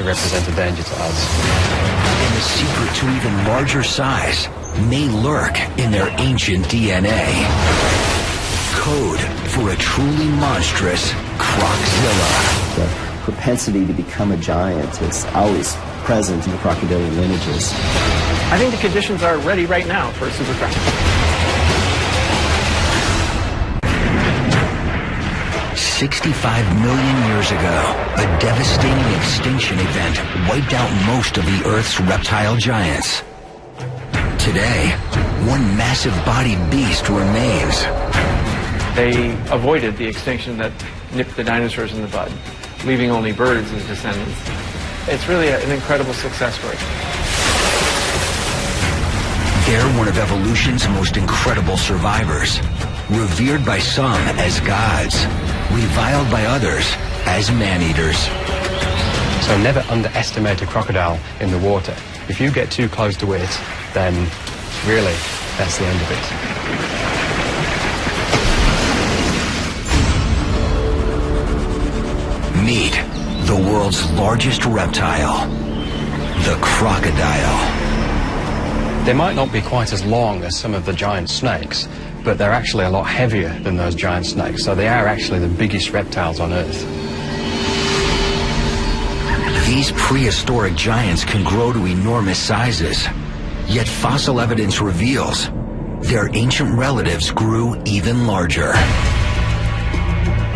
to represent a danger to us. And the secret to even larger size may lurk in their ancient DNA. Code for a truly monstrous Croczilla. The propensity to become a giant is always present in the crocodilian lineages. I think the conditions are ready right now for a super croc. 65 million years ago, a devastating extinction event wiped out most of the Earth's reptile giants. Today, one massive-bodied beast remains. They avoided the extinction that nipped the dinosaurs in the bud, leaving only birds as descendants. It's really an incredible success story. They're one of evolution's most incredible survivors, revered by some as gods, reviled by others as man-eaters. So never underestimate a crocodile in the water. If you get too close to it, then really, that's the end of it. Meet the world's largest reptile, the crocodile. They might not be quite as long as some of the giant snakes, but they're actually a lot heavier than those giant snakes, so they are actually the biggest reptiles on Earth. These prehistoric giants can grow to enormous sizes, yet fossil evidence reveals their ancient relatives grew even larger.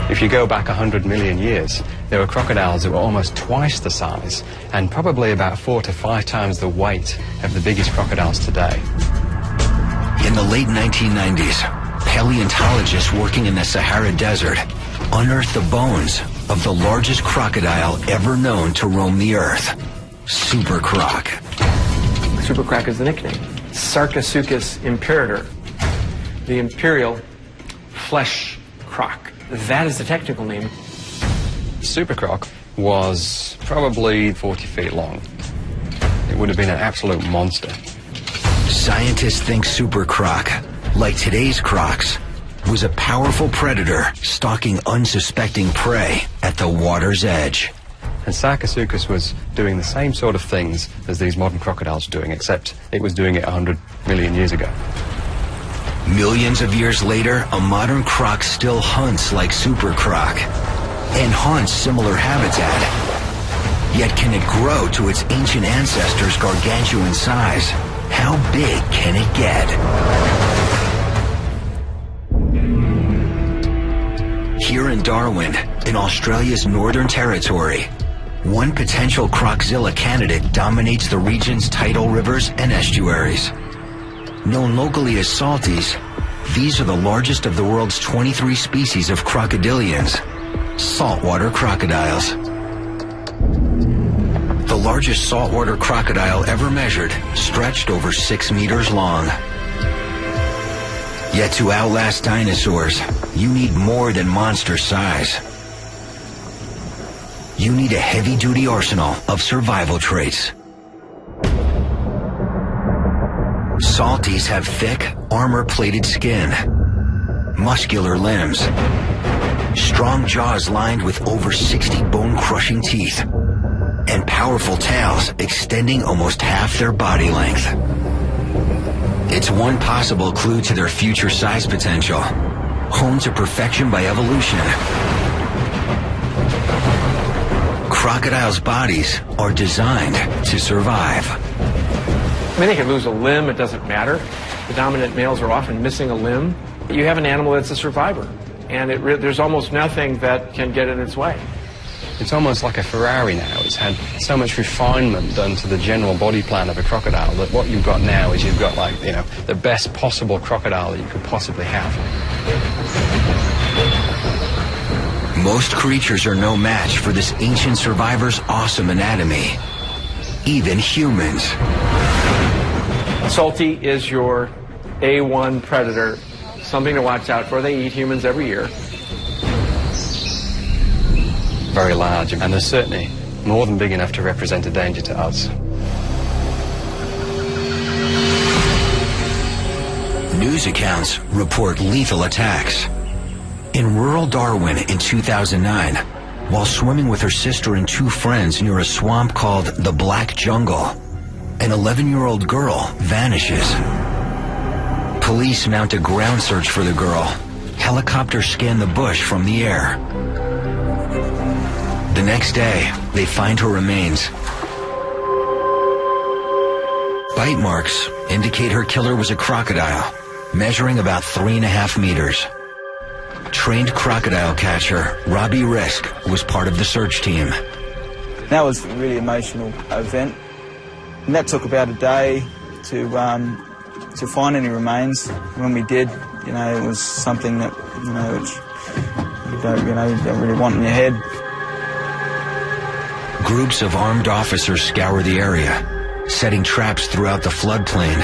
If you go back 100 million years, there were crocodiles that were almost twice the size and probably about 4 to 5 times the weight of the biggest crocodiles today. In the late 1990s, paleontologists working in the Sahara Desert unearthed the bones of the largest crocodile ever known to roam the Earth, Super Croc. Super croc is the nickname. Sarcosuchus imperator, the imperial flesh croc. That is the technical name. Super Croc was probably 40 feet long. It would have been an absolute monster. Scientists think Super Croc, like today's crocs, was a powerful predator stalking unsuspecting prey at the water's edge. And Sarcosuchus was doing the same sort of things as these modern crocodiles are doing, except it was doing it 100 million years ago. Millions of years later, a modern croc still hunts like Super Croc and haunts similar habitat. Yet can it grow to its ancient ancestors' gargantuan size? How big can it get? Here in Darwin, in Australia's Northern Territory, one potential Croczilla candidate dominates the region's tidal rivers and estuaries. Known locally as salties, these are the largest of the world's 23 species of crocodilians, saltwater crocodiles. The largest saltwater crocodile ever measured stretched over 6 meters long. Yet to outlast dinosaurs, you need more than monster size. You need a heavy-duty arsenal of survival traits. Salties have thick, armor-plated skin, muscular limbs, strong jaws lined with over 60 bone-crushing teeth, and powerful tails extending almost half their body length. It's one possible clue to their future size potential, honed to perfection by evolution. Crocodiles' bodies are designed to survive. I mean, they can lose a limb, it doesn't matter. The dominant males are often missing a limb. You have an animal that's a survivor, and there's almost nothing that can get in its way. It's almost like a Ferrari now. It's had so much refinement done to the general body plan of a crocodile that what you've got now is you've got, like, you know, the best possible crocodile that you could possibly have. Most creatures are no match for this ancient survivor's awesome anatomy. Even humans. Salty is your A1 predator, something to watch out for. They eat humans every year. Very large, and they're certainly more than big enough to represent a danger to us. News accounts report lethal attacks. In rural Darwin in 2009, while swimming with her sister and 2 friends near a swamp called the Black Jungle. An 11-year-old girl vanishes. Police mount a ground search for the girl. Helicopters scan the bush from the air. The next day, they find her remains. Bite marks indicate her killer was a crocodile, measuring about 3.5 meters. Trained crocodile catcher Robbie Risk was part of the search team. That was a really emotional event, and that took about a day to find any remains. When we did, it was something that which you don't really want in your head. Groups of armed officers scour the area, setting traps throughout the floodplain,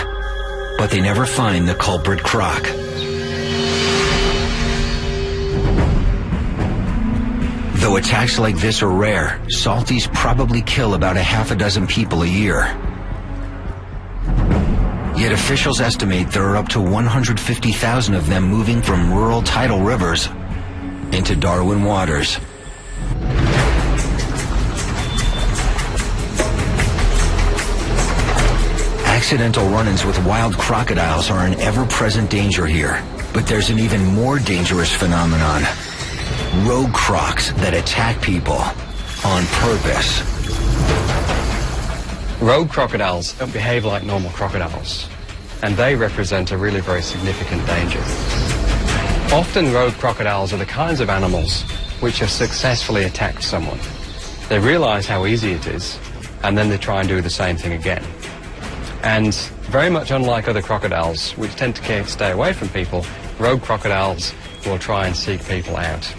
but they never find the culprit croc. Though attacks like this are rare, salties probably kill about 6 people a year. Yet officials estimate there are up to 150,000 of them moving from rural tidal rivers into Darwin waters. Accidental run-ins with wild crocodiles are an ever-present danger here. But there's an even more dangerous phenomenon. Rogue crocs that attack people on purpose. Rogue crocodiles don't behave like normal crocodiles, and they represent a really very significant danger. Often rogue crocodiles are the kinds of animals which have successfully attacked someone. They realize how easy it is, and then they try and do the same thing again. And very much unlike other crocodiles, which tend to stay away from people, rogue crocodiles will try and seek people out.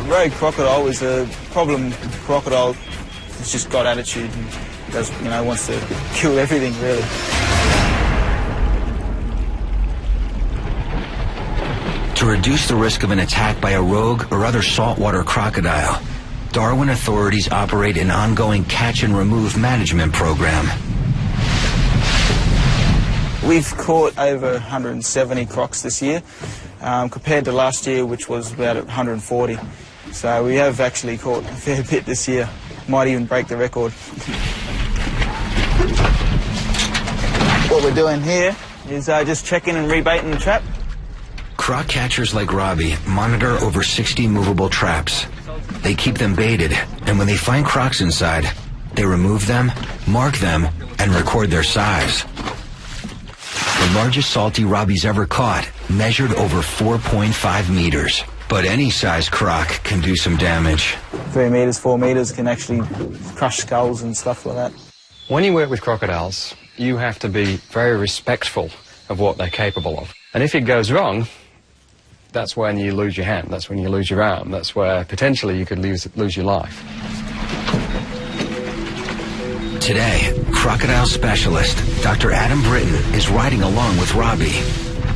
Rogue crocodile is a problem crocodile. It's just got attitude and does, wants to kill everything, really. To reduce the risk of an attack by a rogue or other saltwater crocodile, Darwin authorities operate an ongoing catch and remove management program. We've caught over 170 crocs this year, compared to last year, which was about 140. So we have actually caught a fair bit this year. Might even break the record. What we're doing here is just checking and rebaiting the trap. Croc catchers like Robbie monitor over 60 movable traps. They keep them baited, and when they find crocs inside, they remove them, mark them, and record their size. The largest salty Robbie's ever caught measured over 4.5 meters. But any size croc can do some damage. 3 meters, 4 meters can actually crush skulls and stuff like that. When you work with crocodiles, you have to be very respectful of what they're capable of. And if it goes wrong, that's when you lose your hand, that's when you lose your arm, that's where potentially you could lose your life. Today, crocodile specialist Dr. Adam Britton is riding along with Robbie.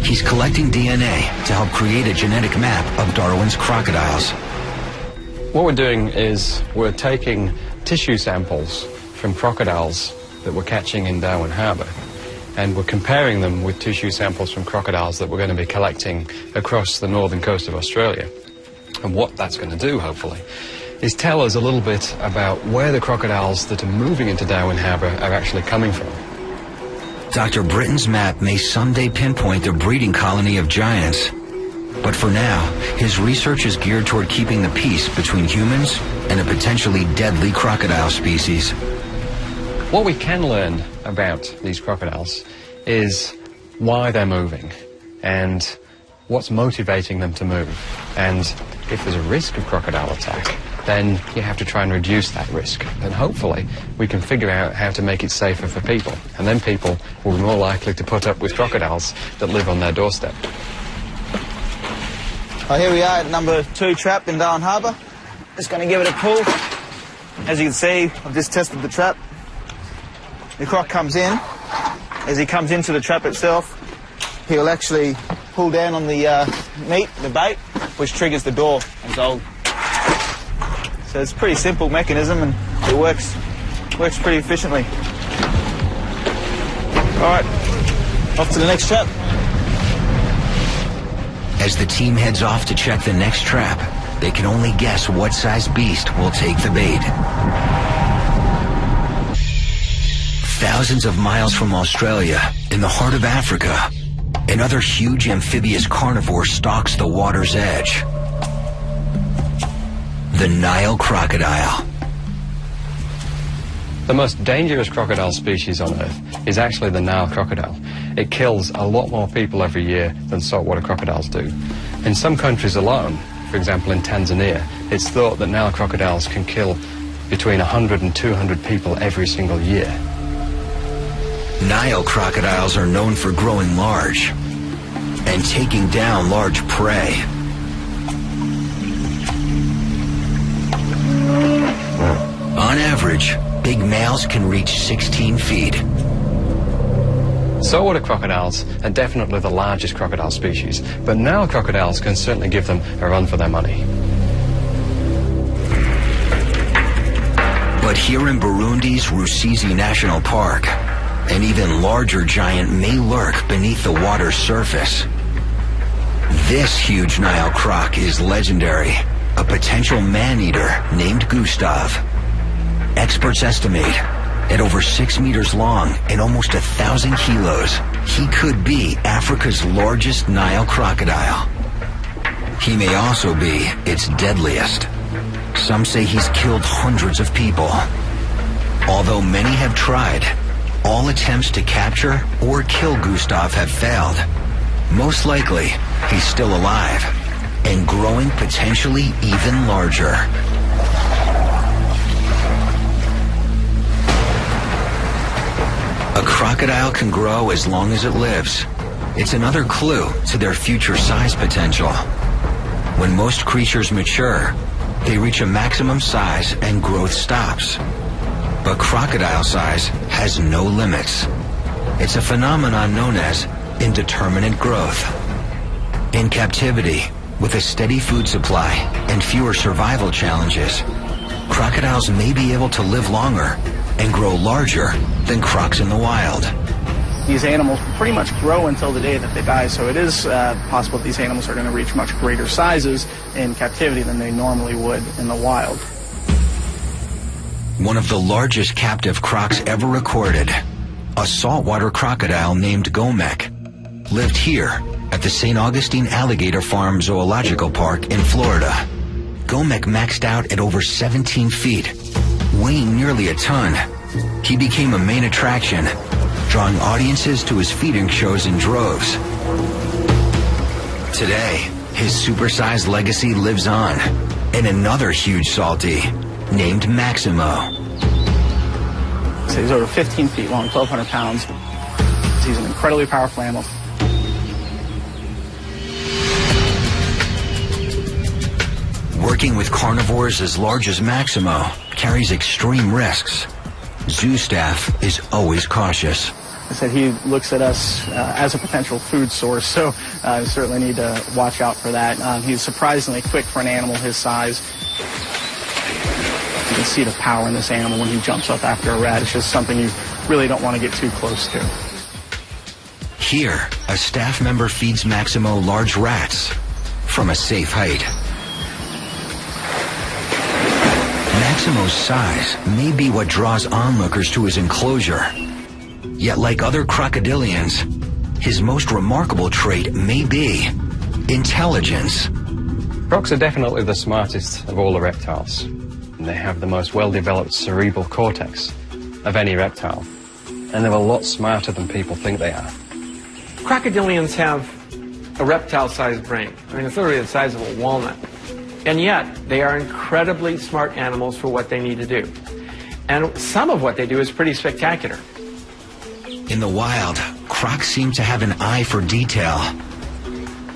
He's collecting DNA to help create a genetic map of Darwin's crocodiles. What we're doing is we're taking tissue samples from crocodiles that we're catching in Darwin Harbour, and we're comparing them with tissue samples from crocodiles that we're going to be collecting across the northern coast of Australia. And what that's going to do, hopefully, is tell us a little bit about where the crocodiles that are moving into Darwin Harbour are actually coming from. Dr. Britton's map may someday pinpoint the breeding colony of giants. But for now, his research is geared toward keeping the peace between humans and a potentially deadly crocodile species. What we can learn about these crocodiles is why they're moving and what's motivating them to move. And if there's a risk of crocodile attack, then you have to try and reduce that risk. And hopefully we can figure out how to make it safer for people. And then people will be more likely to put up with crocodiles that live on their doorstep. Well, here we are at number 2 trap in Darwin Harbour. Just going to give it a pull. As you can see, I've just tested the trap. The croc comes in. As he comes into the trap itself, he'll actually pull down on the meat, the bait, which triggers the door and so it's a pretty simple mechanism and it works pretty efficiently. All right, off to the next trap. As the team heads off to check the next trap, they can only guess what size beast will take the bait. Thousands of miles from Australia, in the heart of Africa, another huge amphibious carnivore stalks the water's edge. The Nile crocodile. The most dangerous crocodile species on Earth is actually the Nile crocodile. It kills a lot more people every year than saltwater crocodiles do. In some countries alone, for example in Tanzania, it's thought that Nile crocodiles can kill between 100 and 200 people every single year. Nile crocodiles are known for growing large and taking down large prey. On average, big males can reach 16 feet. Saltwater crocodiles are definitely the largest crocodile species, but Nile crocodiles can certainly give them a run for their money. But here in Burundi's Rusizi National Park, an even larger giant may lurk beneath the water's surface. This huge Nile croc is legendary, a potential man-eater named Gustav. Experts estimate at over 6 meters long and almost 1,000 kilos, he could be Africa's largest Nile crocodile. He may also be its deadliest. Some say he's killed hundreds of people. Although many have tried, all attempts to capture or kill Gustav have failed. Most likely, he's still alive and growing potentially even larger. A crocodile can grow as long as it lives. It's another clue to their future size potential. When most creatures mature, they reach a maximum size and growth stops. But crocodile size has no limits. It's a phenomenon known as indeterminate growth. In captivity, with a steady food supply and fewer survival challenges, crocodiles may be able to live longer and grow larger than crocs in the wild. These animals pretty much grow until the day that they die, so it is possible that these animals are going to reach much greater sizes in captivity than they normally would in the wild. One of the largest captive crocs ever recorded, a saltwater crocodile named Gomek, lived here at the St. Augustine Alligator Farm Zoological Park in Florida. Gomek maxed out at over 17 feet, weighing nearly a ton. He became a main attraction, drawing audiences to his feeding shows in droves. Today, his supersized legacy lives on in another huge salty named Maximo. So he's over 15 feet long, 1,200 pounds. He's an incredibly powerful animal. Working with carnivores as large as Maximo carries extreme risks. Zoo staff is always cautious. I said he looks at us as a potential food source, so certainly need to watch out for that. He's surprisingly quick for an animal his size. You can see the power in this animal when he jumps up after a rat. It's just something you really don't want to get too close to. Here, a staff member feeds Maximo large rats from a safe height. Maximo's size may be what draws onlookers to his enclosure. Yet like other crocodilians, his most remarkable trait may be intelligence. Crocs are definitely the smartest of all the reptiles. And they have the most well-developed cerebral cortex of any reptile. And they're a lot smarter than people think they are. Crocodilians have a reptile-sized brain. I mean, it's literally the size of a walnut. And yet, they are incredibly smart animals for what they need to do. And some of what they do is pretty spectacular. In the wild, crocs seem to have an eye for detail.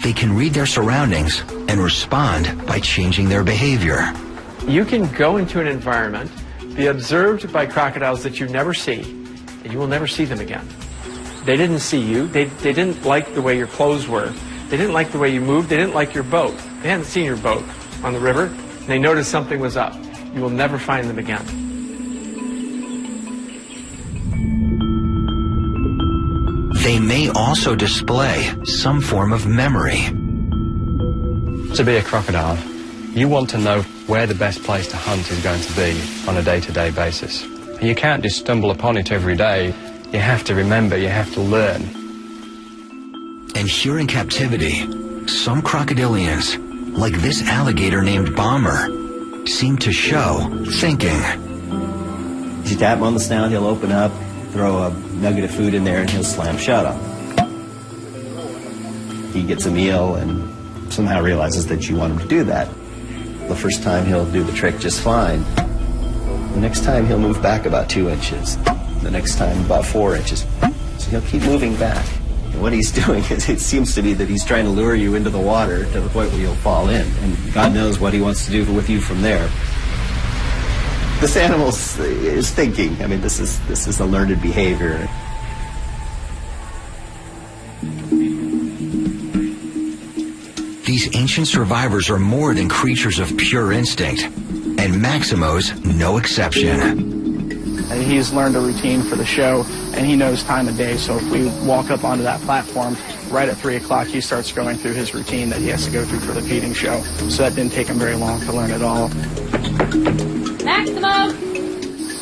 They can read their surroundings and respond by changing their behavior. You can go into an environment, be observed by crocodiles that you never see, and you will never see them again. They didn't see you. They didn't like the way your clothes were. They didn't like the way you moved. They didn't like your boat. They hadn't seen your boat on the river. And they noticed something was up. You will never find them again. They may also display some form of memory. To be a crocodile, You want to know where the best place to hunt is going to be on a day-to-day basis. And you can't just stumble upon it every day. You have to remember, you have to learn. And here in captivity, some crocodilians, like this alligator named Bomber, seem to show thinking. If you tap him on the snout, he'll open up, throw a nugget of food in there, and he'll slam shut up. He gets a meal and somehow realizes that you want him to do that. The first time he'll do the trick just fine. The next time he'll move back about 2 inches. The next time about 4 inches. So he'll keep moving back. And what he's doing is, it seems to be that he's trying to lure you into the water to the point where you'll fall in. And God knows what he wants to do with you from there. This animal is thinking. I mean, this is a learned behavior. These ancient survivors are more than creatures of pure instinct, and Maximo's no exception. And he's learned a routine for the show, and he knows time of day. So if we walk up onto that platform, right at 3 o'clock, he starts going through his routine that he has to go through for the feeding show. So that didn't take him very long to learn it all. Maximo!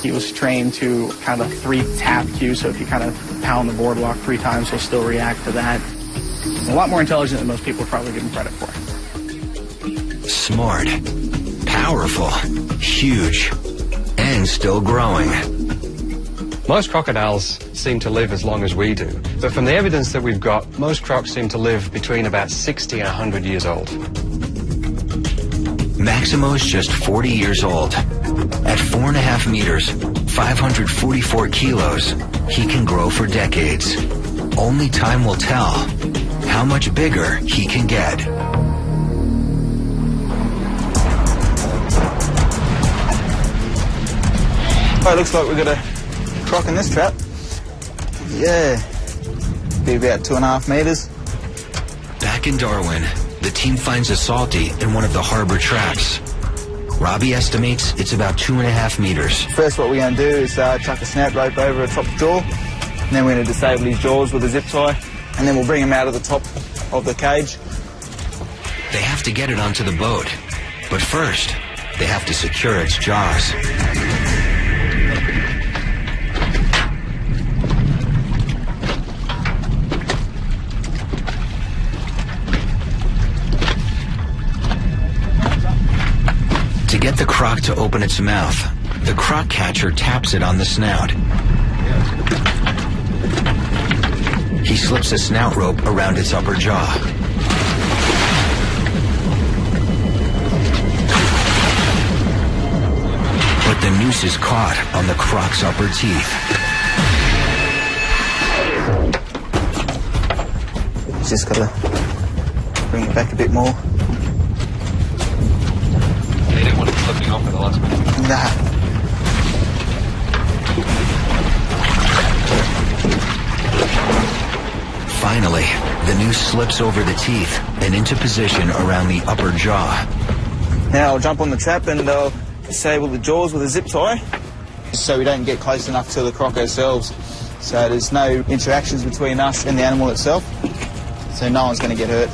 He was trained to kind of a 3-tap cue, so if you kind of pound the boardwalk 3 times, he'll still react to that. A lot more intelligent than most people probably give him credit for. Smart, powerful, huge, and still growing. Most crocodiles seem to live as long as we do. But from the evidence that we've got, most crocs seem to live between about 60 and 100 years old. Maximo's just 40 years old. At 4.5 meters, 544 kilos, he can grow for decades. Only time will tell how much bigger he can get. Oh, it looks like we've got a croc in this trap. Yeah, be about 2.5 meters. Back in Darwin, the team finds a salty in one of the harbor traps. Robbie estimates it's about 2.5 meters. First, what we're going to do is chuck a snout rope over a top jaw, and then we're going to disable his jaws with a zip tie, and then we'll bring him out of the top of the cage. They have to get it onto the boat, but first, they have to secure its jaws. To get the croc to open its mouth, the croc catcher taps it on the snout. He slips a snout rope around its upper jaw. But the noose is caught on the croc's upper teeth. Just got to bring it back a bit more. They didn't want it slipping off at the last minute. Nah. Finally, the noose slips over the teeth and into position around the upper jaw. Now I'll jump on the trap and disable the jaws with a zip tie, so we don't get close enough to the croc ourselves. So there's no interactions between us and the animal itself, so no one's going to get hurt.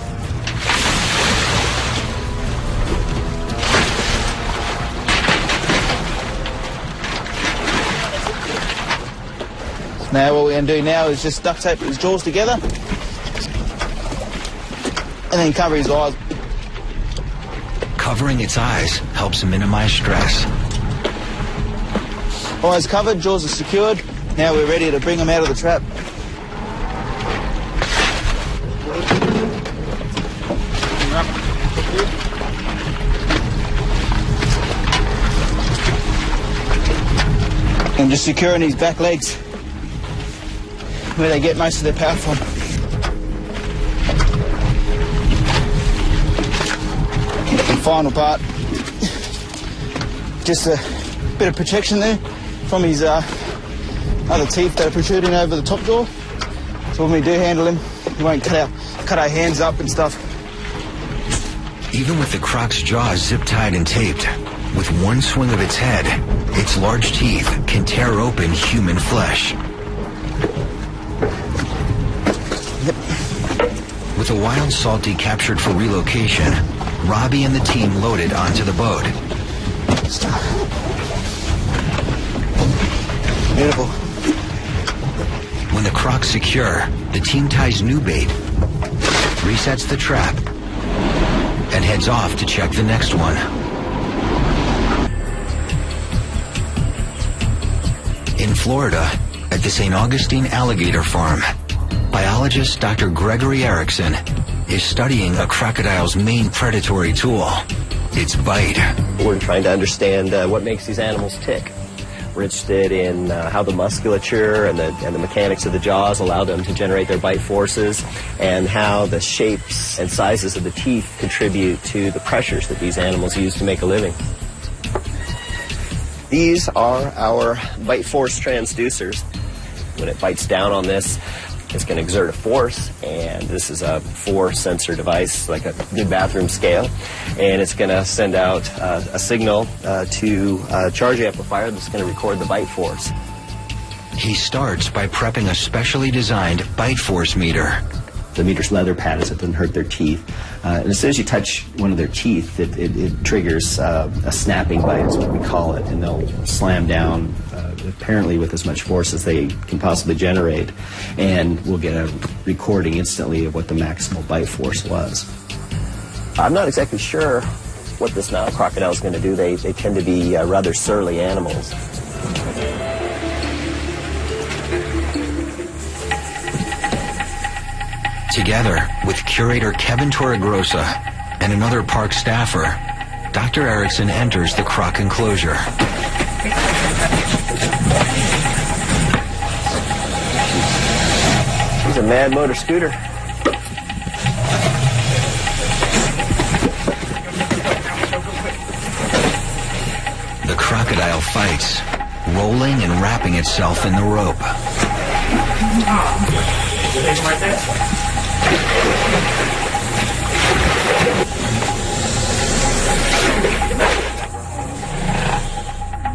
Now what we're going to do now is just duct tape his jaws together and then cover his eyes. Covering its eyes helps minimize stress. Eyes covered, jaws are secured. Now we're ready to bring him out of the trap. And just securing his back legs, where they get most of their power from. And final part, just a bit of protection there from his other teeth that are protruding over the top jaw. So when we do handle him, he won't cut our hands up and stuff. Even with the croc's jaws zip-tied and taped, with one swing of its head, its large teeth can tear open human flesh. With a wild salty captured for relocation, Robbie and the team loaded onto the boat. Beautiful. When the croc's secure, the team ties new bait, resets the trap, and heads off to check the next one. In Florida, at the St. Augustine Alligator Farm, biologist Dr. Gregory Erickson is studying a crocodile's main predatory tool, its bite. We're trying to understand what makes these animals tick. We're interested in how the musculature and the mechanics of the jaws allow them to generate their bite forces, and how the shapes and sizes of the teeth contribute to the pressures that these animals use to make a living. These are our bite force transducers. When it bites down on this, it's going to exert a force, and this is a 4-sensor device, like a good bathroom scale, and it's going to send out a signal to a charge amplifier that's going to record the bite force. He starts by prepping a specially designed bite force meter. The meter's leather pads, it doesn't hurt their teeth. And as soon as you touch one of their teeth, it triggers a snapping bite, is what we call it, and they'll slam down apparently with as much force as they can possibly generate, and we'll get a recording instantly of what the maximal bite force was. I'm not exactly sure what this Nile crocodile is going to do. They tend to be rather surly animals. Together with curator Kevin Torregrossa and another park staffer, Dr. Erickson enters the croc enclosure. He's a mad motor scooter. The crocodile fights, rolling and wrapping itself in the rope.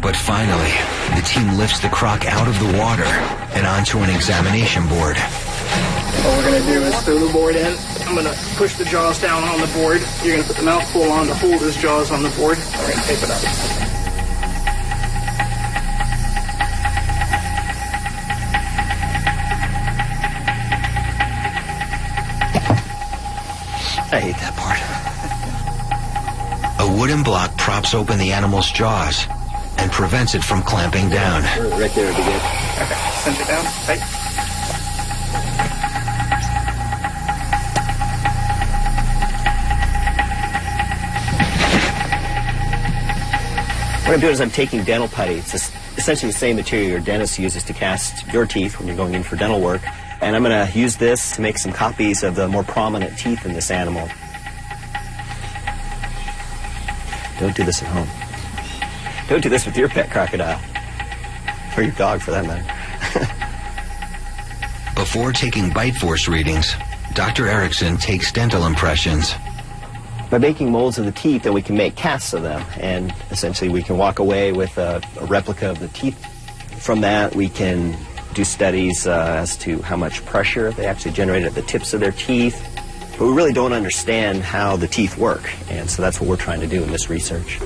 But finally, the team lifts the croc out of the water and onto an examination board. What we're going to do is throw the board in. I'm going to push the jaws down on the board. You're going to put the mouthful on to hold his jaws on the board. We're going to tape it up. I hate that part. A wooden block props open the animal's jaws and prevents it from clamping down. Right there would be good. Okay, cinch it down. Tight. What I'm doing is I'm taking dental putty. It's essentially the same material your dentist uses to cast your teeth when you're going in for dental work. And I'm going to use this to make some copies of the more prominent teeth in this animal. Don't do this at home. Don't do this with your pet crocodile. Or your dog, for that matter. Before taking bite force readings, Dr. Erickson takes dental impressions. By making molds of the teeth, then we can make casts of them, and essentially we can walk away with a replica of the teeth. From that, we can do studies as to how much pressure they actually generate at the tips of their teeth. But we really don't understand how the teeth work, and so that's what we're trying to do in this research.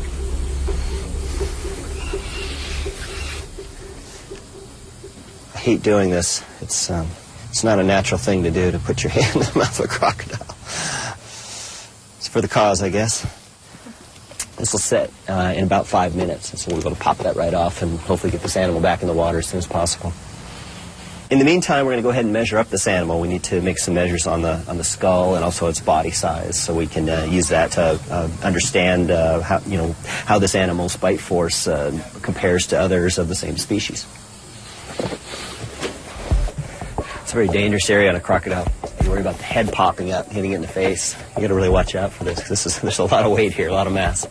I hate doing this. It's not a natural thing to do, to put your hand in the mouth of a crocodile. It's for the cause, I guess. This will set in about 5 minutes, and so we'll be able to pop that right off and hopefully get this animal back in the water as soon as possible. In the meantime, we're going to go ahead and measure up this animal. We need to make some measures on the skull and also its body size, so we can use that to understand how this animal's bite force compares to others of the same species. It's a very dangerous area on a crocodile. You worry about the head popping up, hitting it in the face. You got to really watch out for this. There's a lot of weight here, a lot of mass.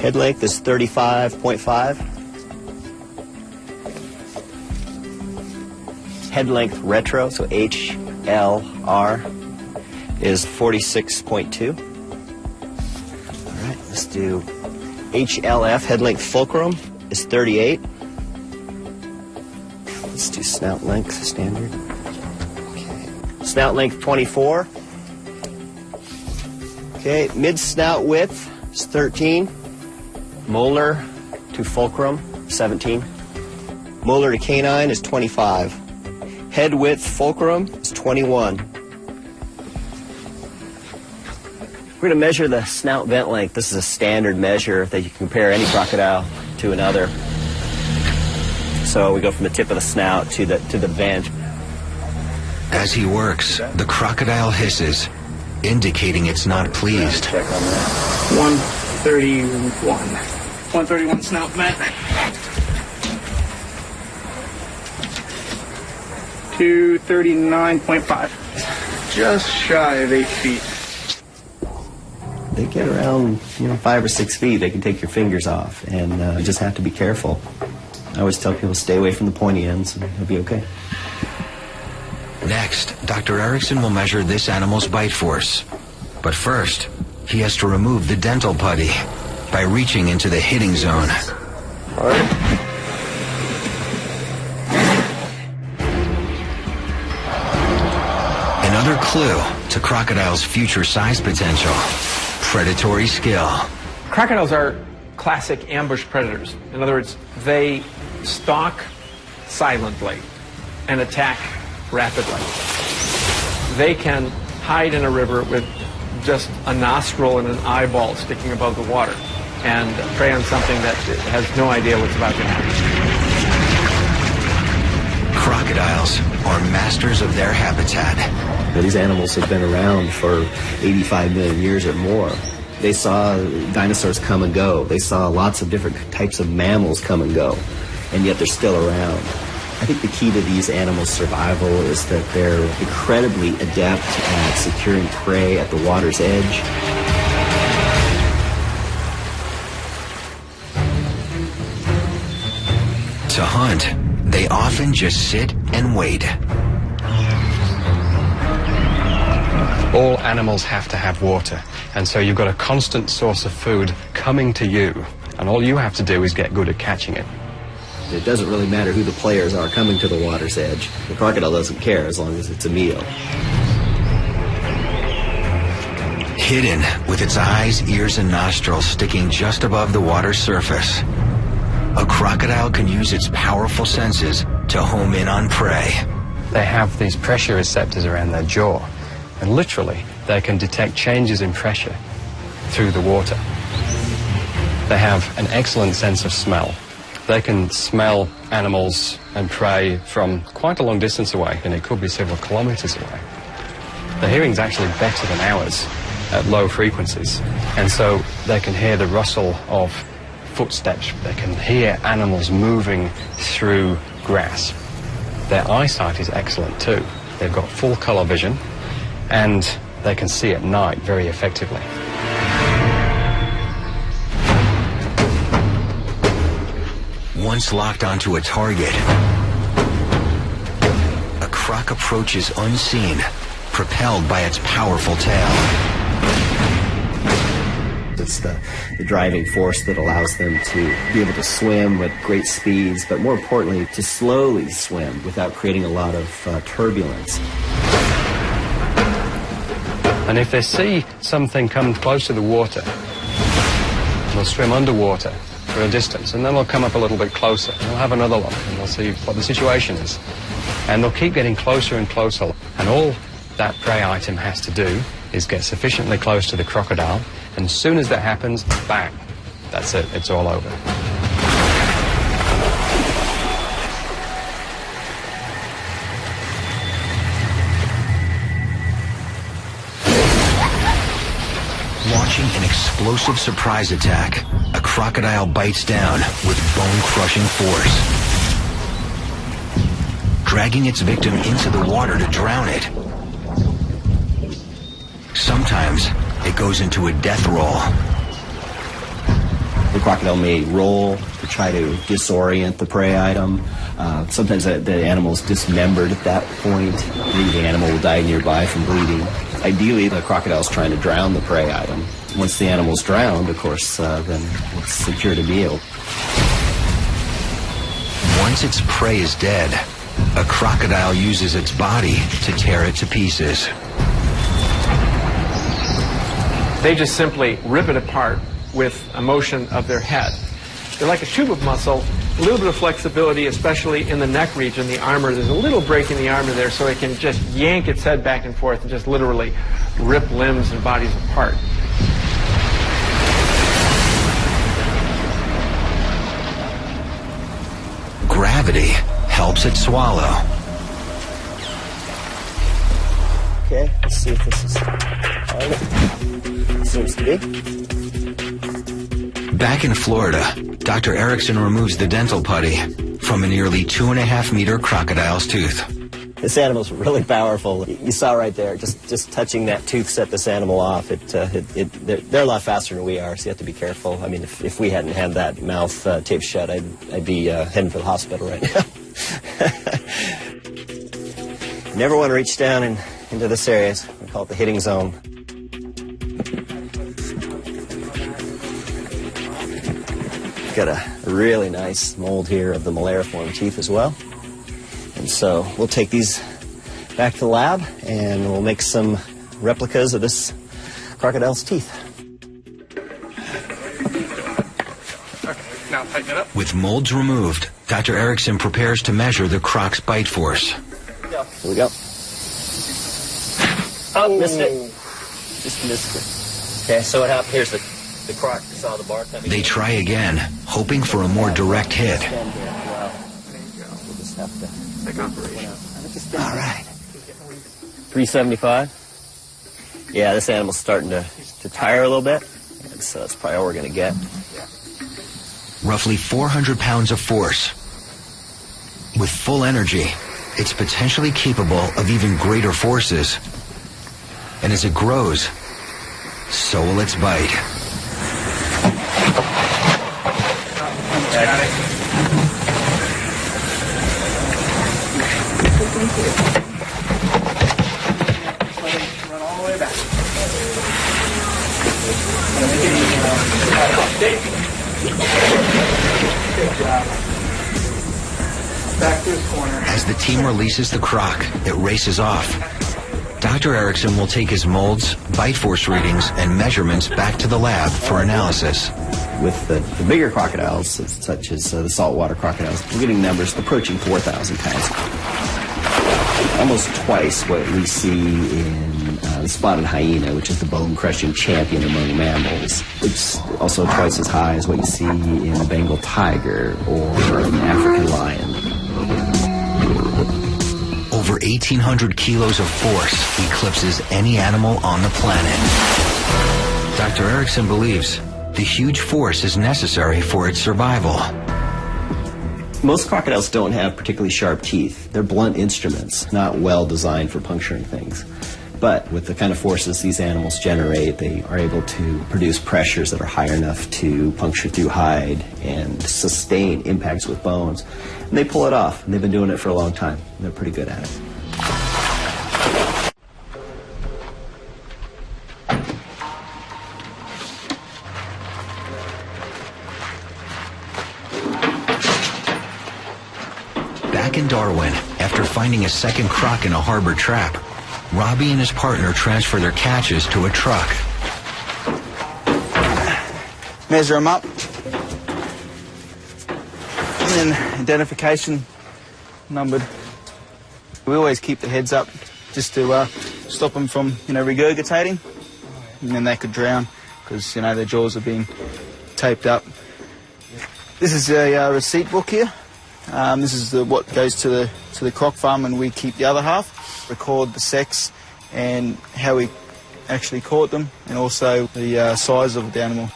Head length is 35.5. Head length retro, so HLR, is 46.2. All right, let's do HLF, head length fulcrum, is 38. Let's do snout length, standard. Okay. Snout length 24. Okay, mid-snout width is 13. Molar to fulcrum, 17. Molar to canine is 25. Head width fulcrum is 21. We're going to measure the snout vent length. This is a standard measure that you can compare any crocodile to another. So we go from the tip of the snout to the vent. As he works, the crocodile hisses, indicating it's not pleased. Check on that. 131. 131 snout vent. 239.5. Just shy of 8 feet. They get around, 5 or 6 feet. They can take your fingers off, and just have to be careful. I always tell people stay away from the pointy ends, and it'll be okay. Next, Dr. Erickson will measure this animal's bite force. But first, he has to remove the dental putty by reaching into the hitting zone. All right. Another clue to crocodile's future size potential: predatory skill. Crocodiles are classic ambush predators. In other words, they stalk silently and attack rapidly. They can hide in a river with just a nostril and an eyeball sticking above the water and prey on something that has no idea what's about to happen. Crocodiles are masters of their habitat. These animals have been around for 85 million years or more. They saw dinosaurs come and go. They saw lots of different types of mammals come and go, and yet they're still around. I think the key to these animals' survival is that they're incredibly adept at securing prey at the water's edge. To hunt, they often just sit and wait. All animals have to have water, and so you've got a constant source of food coming to you, and all you have to do is get good at catching it. It doesn't really matter who the players are coming to the water's edge. The crocodile doesn't care as long as it's a meal. Hidden with its eyes, ears, and nostrils sticking just above the water's surface, a crocodile can use its powerful senses to home in on prey. They have these pressure receptors around their jaw, and literally they can detect changes in pressure through the water. They have an excellent sense of smell. They can smell animals and prey from quite a long distance away, and it could be several kilometers away. The hearing's actually better than ours at low frequencies, and so they can hear the rustle of footsteps. They can hear animals moving through grass. Their eyesight is excellent too. They've got full color vision, and they can see at night very effectively. Once locked onto a target, a croc approaches unseen, propelled by its powerful tail. It's the driving force that allows them to be able to swim with great speeds, but more importantly, to slowly swim without creating a lot of turbulence. And if they see something come close to the water, they'll swim underwater for a distance, and then they'll come up a little bit closer, and they'll have another look, and they'll see what the situation is. And they'll keep getting closer and closer, and all that prey item has to do is get sufficiently close to the crocodile, and as soon as that happens, bang, that's it, it's all over. Launching an explosive surprise attack, a crocodile bites down with bone-crushing force, dragging its victim into the water to drown it. Sometimes it goes into a death roll. The crocodile may roll to try to disorient the prey item. Sometimes the animal's dismembered at that point. The animal will die nearby from bleeding. Ideally, the crocodile's trying to drown the prey item. Once the animal's drowned, of course, then it's secure to meal. Once its prey is dead, a crocodile uses its body to tear it to pieces. They just simply rip it apart with a motion of their head. They're like a tube of muscle, a little bit of flexibility, especially in the neck region, the armor. There's a little break in the armor there, so it can just yank its head back and forth and just literally rip limbs and bodies apart. Gravity helps it swallow. Okay, let's see if this is seems to be. Back in Florida, Dr. Erickson removes the dental putty from a nearly 2.5 meter crocodile's tooth. This animal's really powerful. You saw right there, just touching that tooth set this animal off. They're a lot faster than we are, so you have to be careful. I mean, if we hadn't had that mouth taped shut, I'd be heading for the hospital right now. You never want to reach down into this area. We call it the hitting zone. Got a really nice mold here of the malariform teeth as well. And so we'll take these back to the lab and we'll make some replicas of this crocodile's teeth. Okay, now tighten it up. With molds removed, Dr. Erickson prepares to measure the croc's bite force. Here we go. Oh, missed it. Just missed it. Okay, so what happened? Here's the croc. Saw the bark. They try again, hoping for a more direct hit. We'll just have to. All right. 375. Yeah, this animal's starting to tire a little bit, and so that's probably all we're going to get. Roughly 400 pounds of force. With full energy, it's potentially capable of even greater forces. And as it grows, so will its bite. Got it. Run all the way back. Good job. Back to his corner. As the team releases the croc, it races off. Dr. Erickson will take his molds, bite force readings, and measurements back to the lab for analysis. With the bigger crocodiles, such as the saltwater crocodiles, we're getting numbers approaching 4,000 pounds. Almost twice what we see in the spotted hyena, which is the bone-crushing champion among mammals. It's also twice as high as what you see in the Bengal tiger or an African lion. Over 1,800 kilos of force eclipses any animal on the planet. Dr. Erickson believes the huge force is necessary for its survival. Most crocodiles don't have particularly sharp teeth. They're blunt instruments, not well designed for puncturing things. But with the kind of forces these animals generate, they are able to produce pressures that are high enough to puncture through hide and sustain impacts with bones. And they pull it off, and they've been doing it for a long time. They're pretty good at it. Back in Darwin, after finding a second croc in a harbor trap, Robbie and his partner transfer their catches to a truck. Measure them up. And then identification numbered. We always keep the heads up just to stop them from, regurgitating. And then they could drown because, their jaws have been taped up. This is a receipt book here. This is what goes to the croc farm, and we keep the other half. Record the sex and how we actually caught them, and also the size of the animal.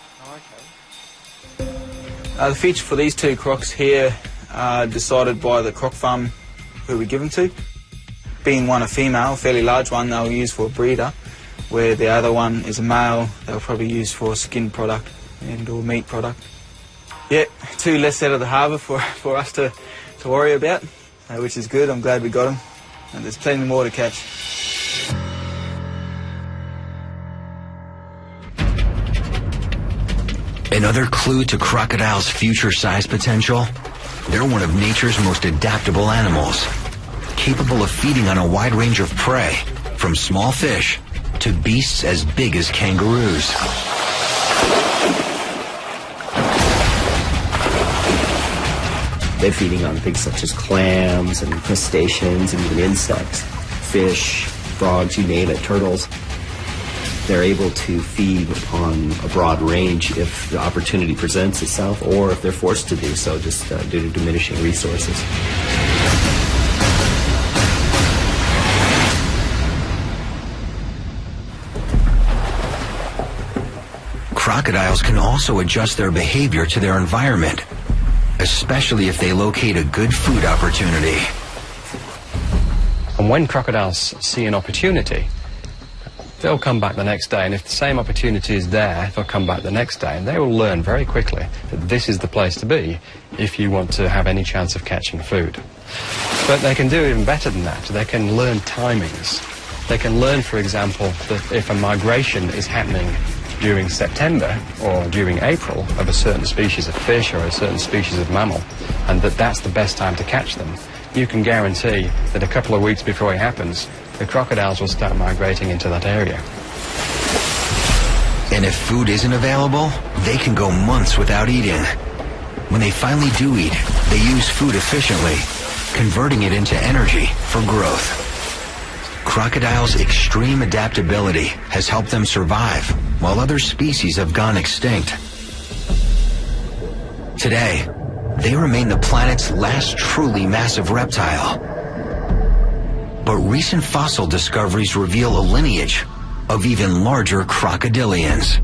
The feature for these two crocs here are decided by the croc farm who we give them to. Being one a female, a fairly large one, they'll use for a breeder, where the other one is a male, they'll probably use for a skin product and or meat product. Yeah, two less out of the harbour for us to worry about, which is good. I'm glad we got them, and there's plenty more to catch. Another clue to crocodiles' future size potential? They're one of nature's most adaptable animals, capable of feeding on a wide range of prey, from small fish to beasts as big as kangaroos. They're feeding on things such as clams and crustaceans and even insects, fish, frogs, you name it, turtles. They're able to feed on a broad range if the opportunity presents itself or if they're forced to do so just due to diminishing resources. Crocodiles can also adjust their behavior to their environment, especially if they locate a good food opportunity. And when crocodiles see an opportunity, they'll come back the next day, and if the same opportunity is there, they'll come back the next day, and they will learn very quickly that this is the place to be if you want to have any chance of catching food. But they can do even better than that. They can learn timings. They can learn, for example, that if a migration is happening during September or during April of a certain species of fish or a certain species of mammal, and that's the best time to catch them, you can guarantee that a couple of weeks before it happens, the crocodiles will start migrating into that area. And if food isn't available, they can go months without eating. When they finally do eat, they use food efficiently, converting it into energy for growth. Crocodiles' extreme adaptability has helped them survive, while other species have gone extinct. Today, they remain the planet's last truly massive reptile. But recent fossil discoveries reveal a lineage of even larger crocodilians.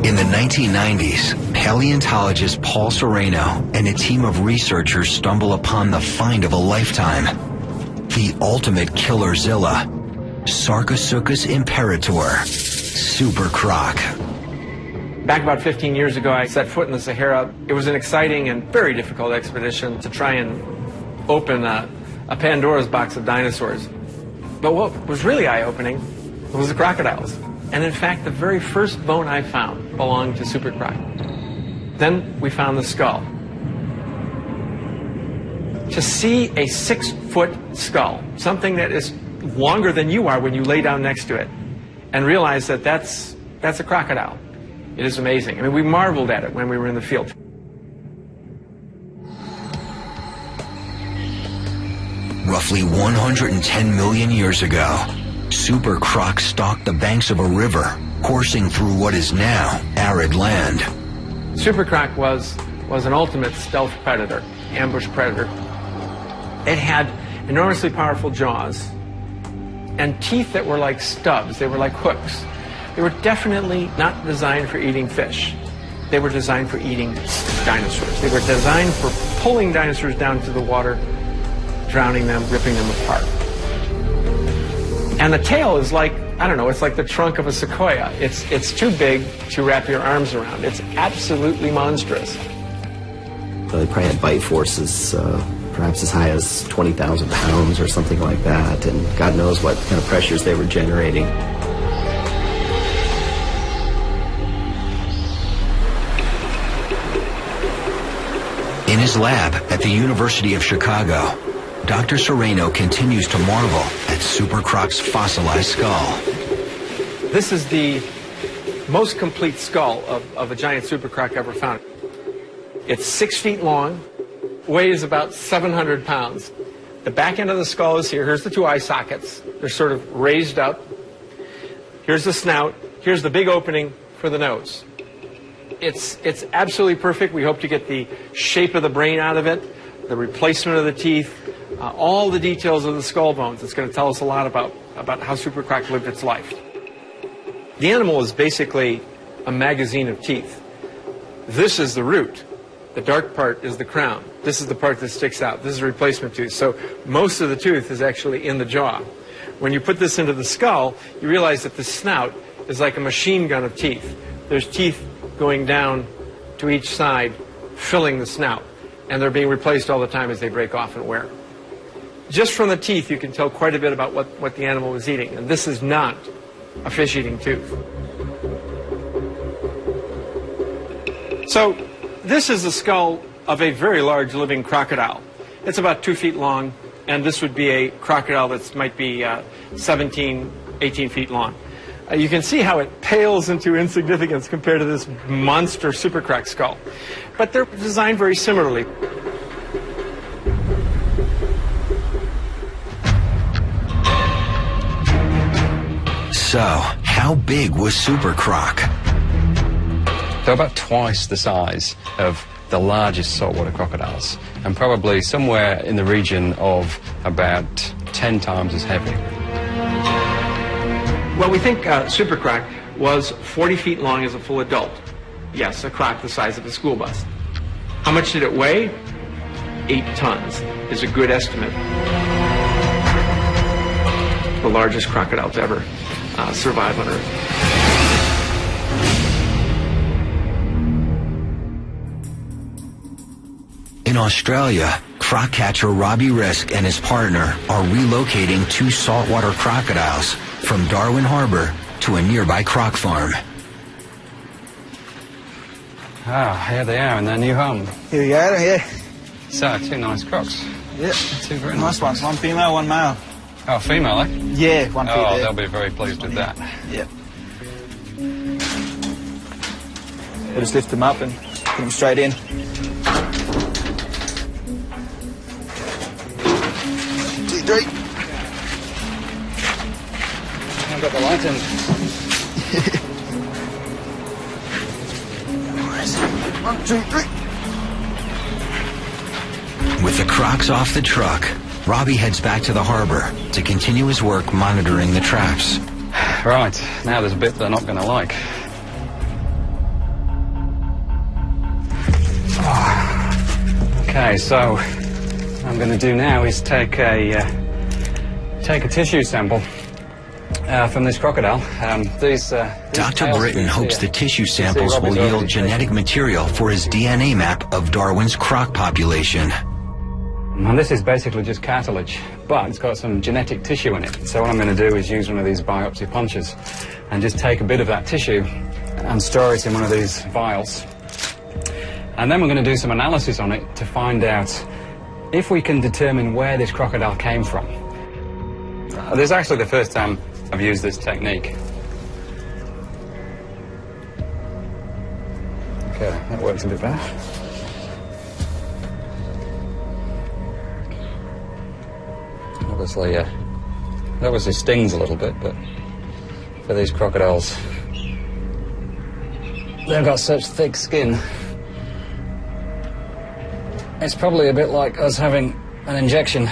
In the 1990s, paleontologist Paul Sereno and a team of researchers stumble upon the find of a lifetime: the ultimate killerzilla, Sarcosuchus imperator, super croc. Back about 15 years ago, I set foot in the Sahara. It was an exciting and very difficult expedition to try and open a Pandora's box of dinosaurs. But what was really eye-opening was the crocodiles. And in fact, the very first bone I found belonged to super croc. Then we found the skull. To see a 6-foot skull, something that is longer than you are when you lay down next to it, and realize that that's a crocodile, it is amazing. I mean, we marveled at it when we were in the field. Roughly 110 million years ago, super crocs stalked the banks of a river, coursing through what is now arid land. Super croc was an ultimate stealth predator, ambush predator. It had enormously powerful jaws and teeth that were like stubs. They were like hooks. They were definitely not designed for eating fish. They were designed for eating dinosaurs. They were designed for pulling dinosaurs down to the water, drowning them, ripping them apart. And the tail is like, I don't know, it's like the trunk of a sequoia. It's too big to wrap your arms around. It's absolutely monstrous. They probably had bite forces perhaps as high as 20,000 pounds or something like that, and God knows what kind of pressures they were generating. In his lab at the University of Chicago, Dr. Sereno continues to marvel at super croc's fossilized skull. This is the most complete skull of a giant super croc ever found. It's 6 feet long, weighs about 700 pounds. The back end of the skull is here. Here's the 2 eye sockets. They're sort of raised up. Here's the snout. Here's the big opening for the nose. It's absolutely perfect. We hope to get the shape of the brain out of it, the replacement of the teeth, all the details of the skull bones. It's going to tell us a lot about how super croc lived its life. The animal is basically a magazine of teeth. This is the root. The dark part is the crown. This is the part that sticks out. This is a replacement tooth. So most of the tooth is actually in the jaw. When you put this into the skull, you realize that the snout is like a machine gun of teeth. There's teeth going down to each side, filling the snout. And they're being replaced all the time as they break off and wear. Just from the teeth, you can tell quite a bit about what the animal was eating. And this is not a fish-eating tooth. So this is the skull of a very large living crocodile. It's about 2 feet long, and this would be a crocodile that might be 17, 18 feet long. You can see how it pales into insignificance compared to this monster supercroc skull. But they're designed very similarly. So, how big was Super Croc? They're about twice the size of the largest saltwater crocodiles, and probably somewhere in the region of about 10 times as heavy. Well, we think Super Croc was 40 feet long as a full adult. Yes, a croc the size of a school bus. How much did it weigh? 8 tons is a good estimate. The largest crocodile to ever survive on Earth. In Australia, croc catcher Robbie Risk and his partner are relocating 2 saltwater crocodiles from Darwin Harbour to a nearby croc farm. Ah, here they are in their new home. Here we go, yeah. So, 2 nice crocs. Yep. 2 very Nice ones. One female, one male. Oh, female, eh? Yeah, one female. Oh, they'll be very pleased with that. Yep. We'll just lift them up and put them straight in. 2, 3. I've got the light in. 1, 2, 3. With the crocs off the truck, Robbie heads back to the harbour to continue his work monitoring the traps. Right, now there's a bit they're not going to like. Oh. Okay, so what I'm going to do now is take a tissue sample from this crocodile. These Dr. Britton hopes the tissue samples will yield genetic material for his DNA map of Darwin's croc population. And this is basically just cartilage, but it's got some genetic tissue in it. So what I'm going to do is use one of these biopsy punches and just take a bit of that tissue and store it in one of these vials. And then we're going to do some analysis on it to find out if we can determine where this crocodile came from. This is actually the first time I've used this technique. Okay, that works a bit better. Obviously, it obviously stings a little bit, but for these crocodiles, they've got such thick skin. It's probably a bit like us having an injection.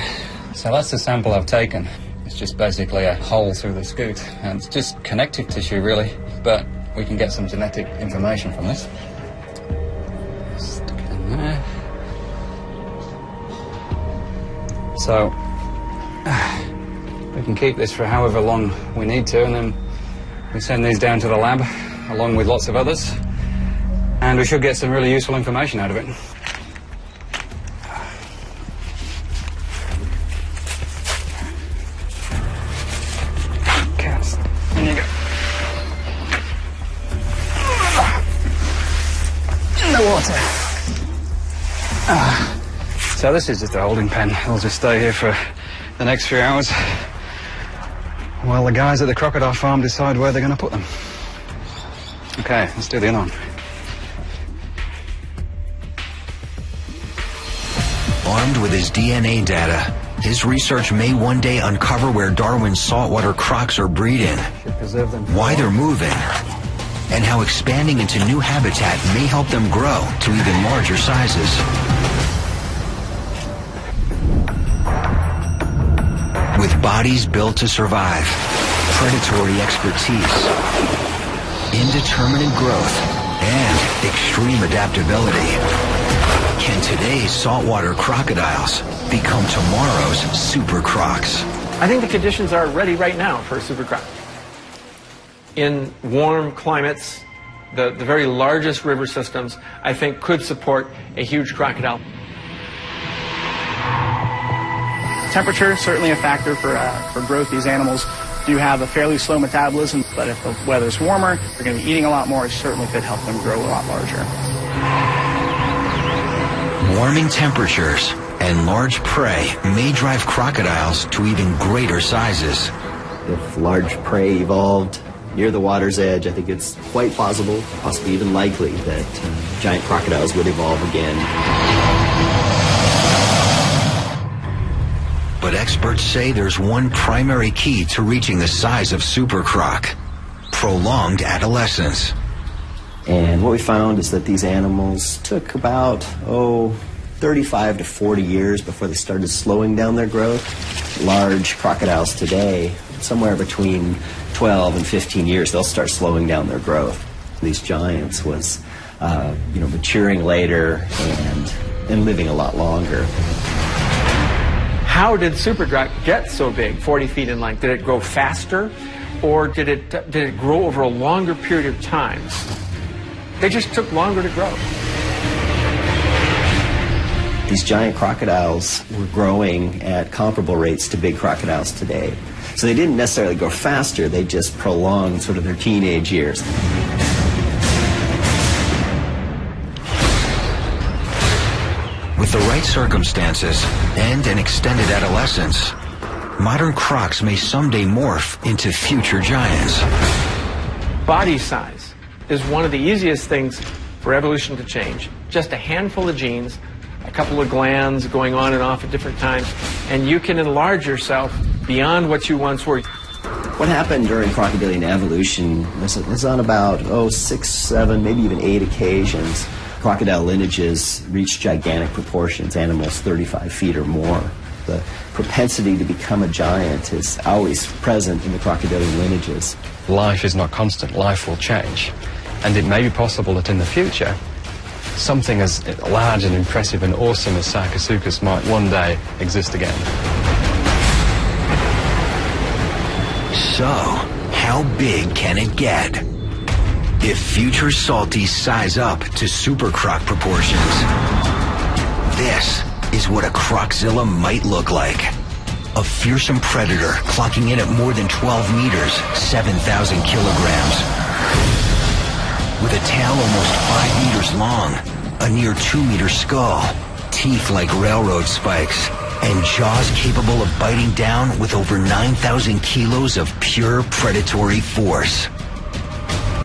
So that's the sample I've taken. It's just basically a hole through the scoot, and it's just connective tissue, really, but we can get some genetic information from this. Stick it in there. So we can keep this for however long we need to, and then we send these down to the lab along with lots of others, and we should get some really useful information out of it. Okay, in you go. In the water. So this is just a holding pen. I'll just stay here for the next few hours while the guys at the crocodile farm decide where they're going to put them. Okay, let's do the other one. Armed with his DNA data, his research may one day uncover where Darwin's saltwater crocs are breeding, why they're moving, and how expanding into new habitat may help them grow to even larger sizes. With bodies built to survive, predatory expertise, indeterminate growth, and extreme adaptability, can today's saltwater crocodiles become tomorrow's super crocs? I think the conditions are ready right now for a super croc. In warm climates, the very largest river systems, I think, could support a huge crocodile. Temperature, certainly a factor for growth. These animals do have a fairly slow metabolism, but if the weather's warmer, they're going to be eating a lot more. It certainly could help them grow a lot larger. Warming temperatures and large prey may drive crocodiles to even greater sizes. If large prey evolved near the water's edge, I think it's quite possible, possibly even likely, that giant crocodiles would evolve again. But experts say there's one primary key to reaching the size of super croc: prolonged adolescence. And what we found is that these animals took about, 35 to 40 years before they started slowing down their growth. Large crocodiles today, somewhere between 12 and 15 years, they'll start slowing down their growth. These giants was, maturing later and living a lot longer. How did super croc get so big, 40 feet in length? Did it grow faster, or did it grow over a longer period of time? They just took longer to grow. These giant crocodiles were growing at comparable rates to big crocodiles today. So they didn't necessarily grow faster, they just prolonged sort of their teenage years. With the right circumstances and an extended adolescence, modern crocs may someday morph into future giants. Body size is one of the easiest things for evolution to change. Just a handful of genes, a couple of glands going on and off at different times, and you can enlarge yourself beyond what you once were. What happened during crocodilian evolution was on about 6, 7, maybe even 8 occasions. Crocodile lineages reached gigantic proportions, animals 35 feet or more. The propensity to become a giant is always present in the crocodilian lineages. Life is not constant, life will change. And it may be possible that in the future, something as large and impressive and awesome as Sarcosuchus might one day exist again. So, how big can it get? If future salties size up to super croc proportions, this is what a croczilla might look like. A fearsome predator clocking in at more than 12 meters, 7,000 kilograms. With a tail almost 5 meters long, a near 2-meter skull, teeth like railroad spikes, and jaws capable of biting down with over 9,000 kilos of pure predatory force.